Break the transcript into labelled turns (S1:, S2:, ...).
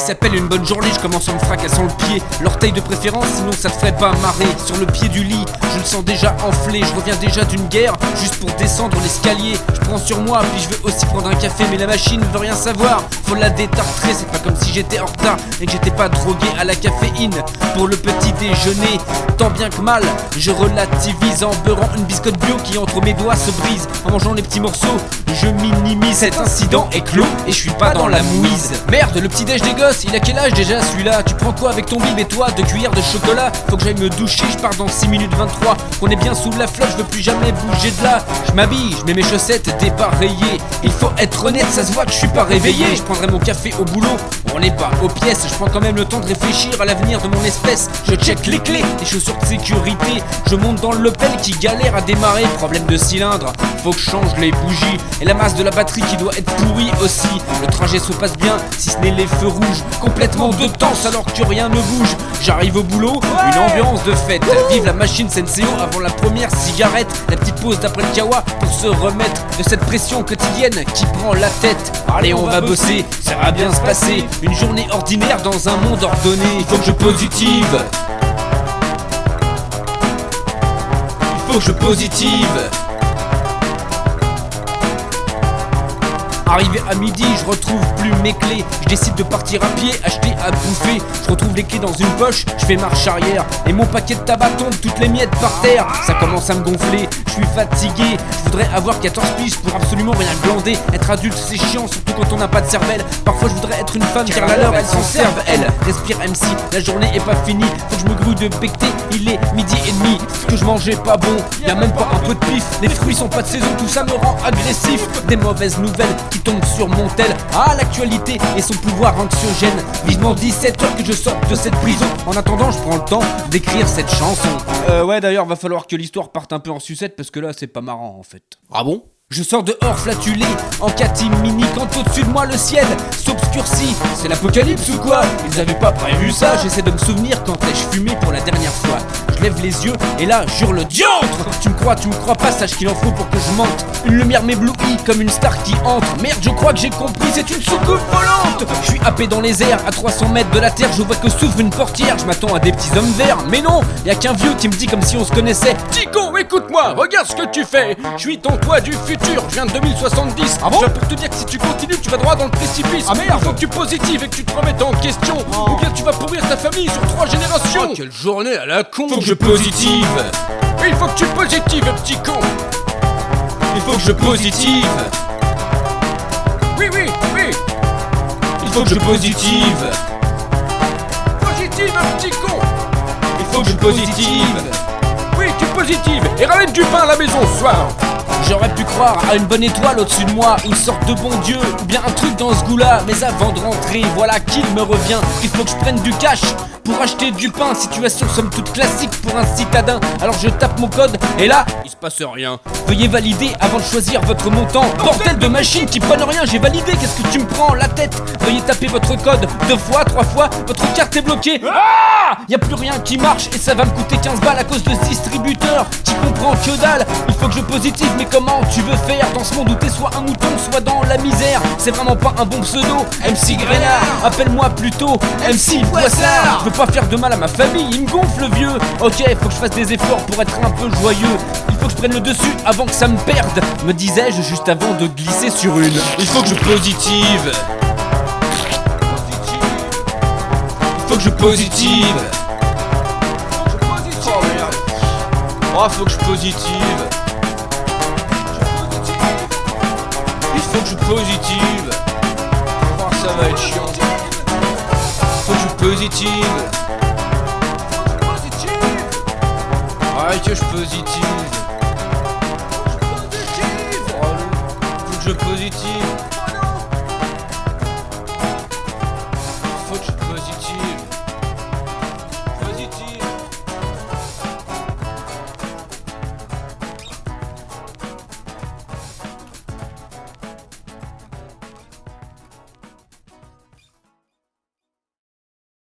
S1: s'appelle une bonne journée, je commence en me fracassant le pied. L'orteil de préférence, sinon ça te ferait pas marrer. Sur le pied du lit, je le sens déjà enflé. Je reviens déjà d'une guerre, juste pour descendre l'escalier. Je prends sur moi, puis je veux aussi prendre un café. Mais la machine veut rien savoir, faut la détartrer. C'est pas comme si j'étais en retard et que j'étais pas drogué à la caféine. Pour le petit déjeuner, tant bien que mal, je relativise en beurrant une biscotte bio qui entre mes doigts se brise. En mangeant les petits morceaux, je minimise. Cet incident est clos et je suis pas dans la mouise. Merde, le petit déj des gosses, il a quel âge déjà celui-là? Tu prends quoi avec ton bib et toi, 2 cuillères de chocolat? Faut que j'aille me doucher, je pars dans 6 minutes 23. On est bien sous la flotte, je veux plus jamais bouger de là. Je m'habille, je mets mes chaussettes dépareillées. Il faut être honnête, ça se voit que je suis pas réveillé. Je prendrai mon café au boulot, on n'est pas aux pièces. Je prends quand même le temps de réfléchir à l'avenir de mon espèce. Je check les clés, les chaussures de sécurité. Je monte dans l'Opel qui galère à démarrer. Problème de cylindre, faut que je change les bougies. Et la masse de la batterie qui doit être pourrie aussi. Le trajet se passe bien, si ce n'est les feux rouges. Complètement de tense alors que rien ne bouge. J'arrive au boulot, une ambiance de fête. Vive la machine Senseo avant la première cigarette. La petite pause d'après le kawa pour se remettre de cette pression quotidienne qui prend la tête. Allez, on va bosser, ça va bien se passer. Une journée ordinaire dans un monde ordonné. Il faut que je positive. Il faut que je positive. Arrivé à midi, je retrouve plus mes clés. Je décide de partir à pied, acheter à bouffer. Je retrouve les clés dans une poche, je fais marche arrière. Et mon paquet de tabac tombe, toutes les miettes par terre. Ça commence à me gonfler, je suis fatigué. Je voudrais avoir 14 piges pour absolument rien glander. Être adulte c'est chiant, surtout quand on n'a pas de cervelle. Parfois je voudrais être une femme car la leur elle s'en serve elle. Respire MC, la journée est pas finie. Faut que je me grouille de becté, il est midi et demi. Ce que je mangeais pas bon, y'a même pas un peu de pif. Les fruits sont pas de saison, tout ça me rend agressif. Des mauvaises nouvelles qui tombe sur mon tel. Ah, l'actualité et son pouvoir anxiogène. Vivement 17 heures que je sorte de cette prison. En attendant, je prends le temps d'écrire cette chanson. Ouais, d'ailleurs, va falloir que l'histoire parte un peu en sucette parce que là, c'est pas marrant en fait. Ah bon? Je sors dehors flatulé, en catimini, quand au-dessus de moi le ciel s'obscurcit. C'est l'apocalypse ou quoi? Ils avaient pas prévu ça. J'essaie de me souvenir quand ai-je fumé pour la dernière fois. Je lève les yeux et là j'hurle diantre. Tu me crois pas, sache qu'il en faut pour que je mente. Une lumière m'éblouit comme une star qui entre. Merde, je crois que j'ai compris, c'est une soucoupe volante. Je suis happé dans les airs, à 300 mètres de la terre. Je vois que s'ouvre une portière, je m'attends à des petits hommes verts. Mais non, y'a qu'un vieux qui me dit comme si on se connaissait. Petit con, écoute-moi, regarde ce que tu fais. Je suis ton toi du futur, je viens de 2070. Ah bon? Je viens pour te dire que si tu continues, tu vas droit dans le précipice. Ah merde! Il faut que tu positives et que tu te remettes en question. Ou bien tu vas pourrir ta famille sur 3 générations. Oh, quelle journée à la con! Faut que je positive. Il faut que tu positives, petit con. Il faut que je positive. Oui. Il faut que je positive. Positive, petit con. Il faut que je positive. Oui, tu positives. Et ramène du pain à la maison ce soir. J'aurais pu croire à une bonne étoile au-dessus de moi, une sorte de bon Dieu, ou bien un truc dans ce goût-là. Mais avant de rentrer, voilà qu'il me revient. Il faut que je prenne du cash pour acheter du pain. Situation somme toute classique pour un citadin. Alors je tape mon code et là, il se passe rien. Veuillez valider avant de choisir votre montant. Bordel de machine qui prennent rien, j'ai validé, qu'est-ce que tu me prends la tête? Veuillez taper votre code 2 fois, 3 fois, votre carte est bloquée. Ah! Y'a plus rien qui marche et ça va me coûter 15 balles à cause de ce distributeur qui comprend que dalle. Il faut que je positive, mais comment tu veux faire dans ce monde où t'es soit un mouton, soit dans la misère? C'est vraiment pas un bon pseudo, MC Grenard. Appelle-moi plutôt MC Poissard. Je veux pas faire de mal à ma famille, il me gonfle le vieux. Ok, faut que je fasse des efforts pour être un peu joyeux. Il faut que je prenne le dessus avant que ça me perde, me disais-je juste avant de glisser sur une. Il faut que je positive. Il faut que je positive. Oh merde. Oh, faut que je positive. Il faut que je positive. Oh, ça va être chiant. Faut que je positive. Ah, que je positive. Oh, faut que je positive.